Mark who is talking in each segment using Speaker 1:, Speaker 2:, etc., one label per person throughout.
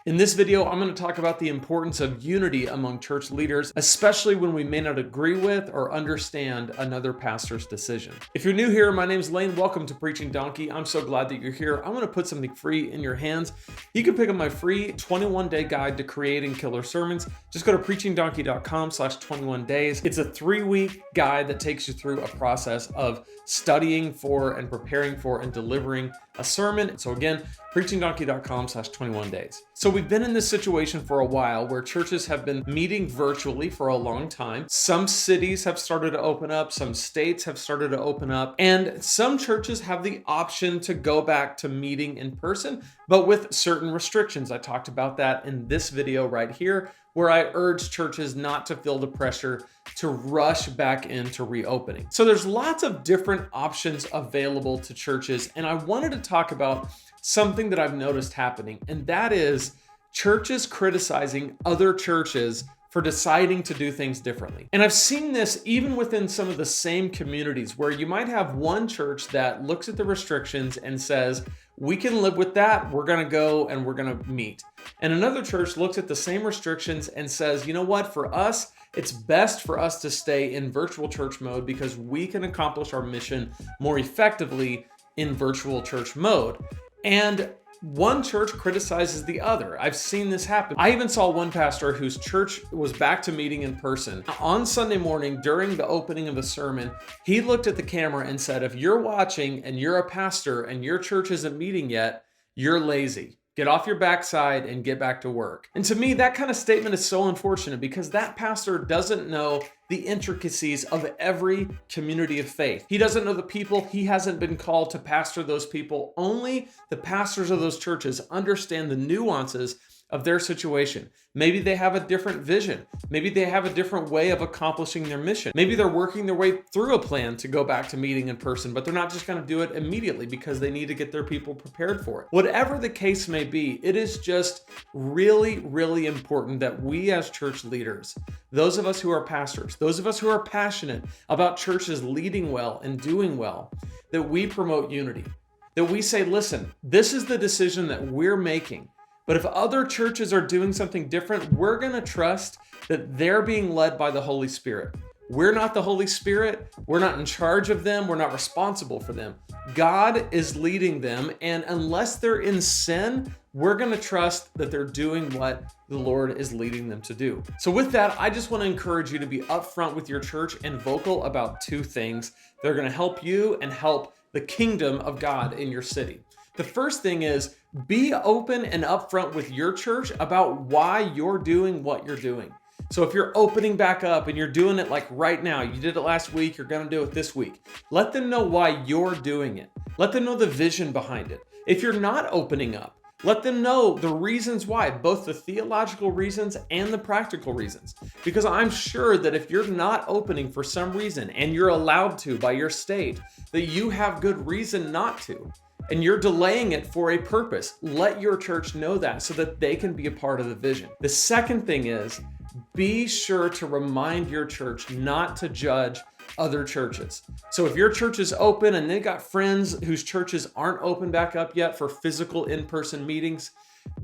Speaker 1: In this video, I'm going to talk about the importance of unity among church leaders, especially when we may not agree with or understand another pastor's decision. If you're new here, my name is Lane. Welcome to Preaching Donkey. I'm so glad that you're here. I'm going to put something free in your hands. You can pick up my free 21-day guide to creating killer sermons. Just go to preachingdonkey.com/21days. It's a 3-week guide that takes you through a process of studying for and preparing for and delivering a sermon. So again, preachingdonkey.com/21days. So we've been in this situation for a while where churches have been meeting virtually for a long time. Some cities have started to open up, some states have started to open up, and some churches have the option to go back to meeting in person, but with certain restrictions. I talked about that in this video right here, where I urge churches not to feel the pressure to rush back into reopening. So there's lots of different options available to churches, and I wanted to talk about something that I've noticed happening, and that is churches criticizing other churches for deciding to do things differently. And I've seen this even within some of the same communities where you might have one church that looks at the restrictions and says, we can live with that, we're gonna go and we're gonna meet. And another church looks at the same restrictions and says, you know what, for us, it's best for us to stay in virtual church mode because we can accomplish our mission more effectively in virtual church mode. And one church criticizes the other. I've seen this happen. I even saw one pastor whose church was back to meeting in person. On Sunday morning, during the opening of a sermon, he looked at the camera and said, if you're watching and you're a pastor and your church isn't meeting yet, you're lazy. Get off your backside and get back to work. And to me, that kind of statement is so unfortunate because that pastor doesn't know the intricacies of every community of faith. He doesn't know the people. He hasn't been called to pastor those people. Only the pastors of those churches understand the nuances of their situation. Maybe they have a different vision. Maybe they have a different way of accomplishing their mission. Maybe they're working their way through a plan to go back to meeting in person, but they're not just going to do it immediately because they need to get their people prepared for it. Whatever the case may be, it is just really, really important that we as church leaders, those of us who are pastors, those of us who are passionate about churches leading well and doing well, that we promote unity. That we say, listen, this is the decision that we're making. But if other churches are doing something different, we're going to trust that they're being led by the Holy Spirit. We're not the Holy Spirit. We're not in charge of them. We're not responsible for them. God is leading them. And unless they're in sin, we're going to trust that they're doing what the Lord is leading them to do. So with that, I just want to encourage you to be upfront with your church and vocal about 2 things that are going to help you and help the kingdom of God in your city. The first thing is be open and upfront with your church about why you're doing what you're doing. So if you're opening back up and you're doing it like right now, you did it last week, you're going to do it this week. Let them know why you're doing it. Let them know the vision behind it. If you're not opening up, let them know the reasons why, both the theological reasons and the practical reasons. Because I'm sure that if you're not opening for some reason and you're allowed to by your state, that you have good reason not to. And you're delaying it for a purpose. Let your church know that so that they can be a part of the vision. The second thing is be sure to remind your church not to judge other churches. So if your church is open and they got friends whose churches aren't open back up yet for physical in-person meetings,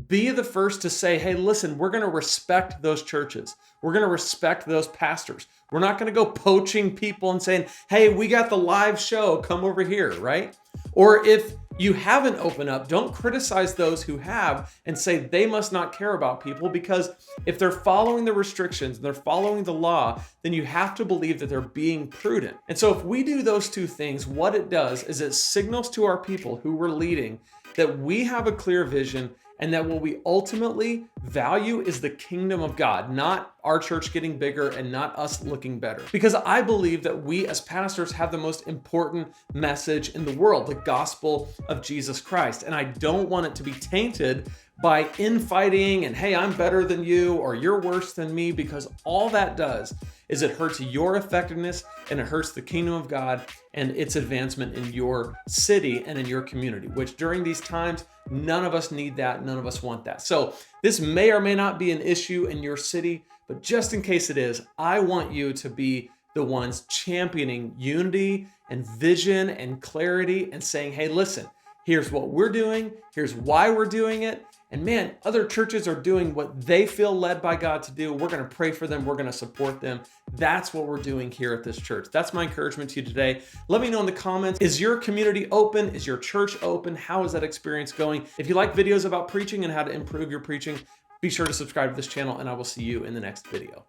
Speaker 1: be the first to say, hey, listen, we're going to respect those churches. We're going to respect those pastors. We're not going to go poaching people and saying, hey, we got the live show, come over here, right? Or if you haven't opened up, don't criticize those who have and say they must not care about people, because if they're following the restrictions and they're following the law, then you have to believe that they're being prudent. And so if we do those 2 things, what it does is it signals to our people who we're leading that we have a clear vision and that what we ultimately value is the kingdom of God, not our church getting bigger and not us looking better. Because I believe that we as pastors have the most important message in the world, the gospel of Jesus Christ. And I don't want it to be tainted by infighting and, hey, I'm better than you or you're worse than me, because all that does is it hurts your effectiveness and it hurts the kingdom of God and its advancement in your city and in your community, which during these times, none of us need that. None of us want that. So this may or may not be an issue in your city, but just in case it is, I want you to be the ones championing unity and vision and clarity and saying, hey, listen, here's what we're doing. Here's why we're doing it. And man, other churches are doing what they feel led by God to do. We're going to pray for them. We're going to support them. That's what we're doing here at this church. That's my encouragement to you today. Let me know in the comments, is your community open? Is your church open? How is that experience going? If you like videos about preaching and how to improve your preaching, be sure to subscribe to this channel, and I will see you in the next video.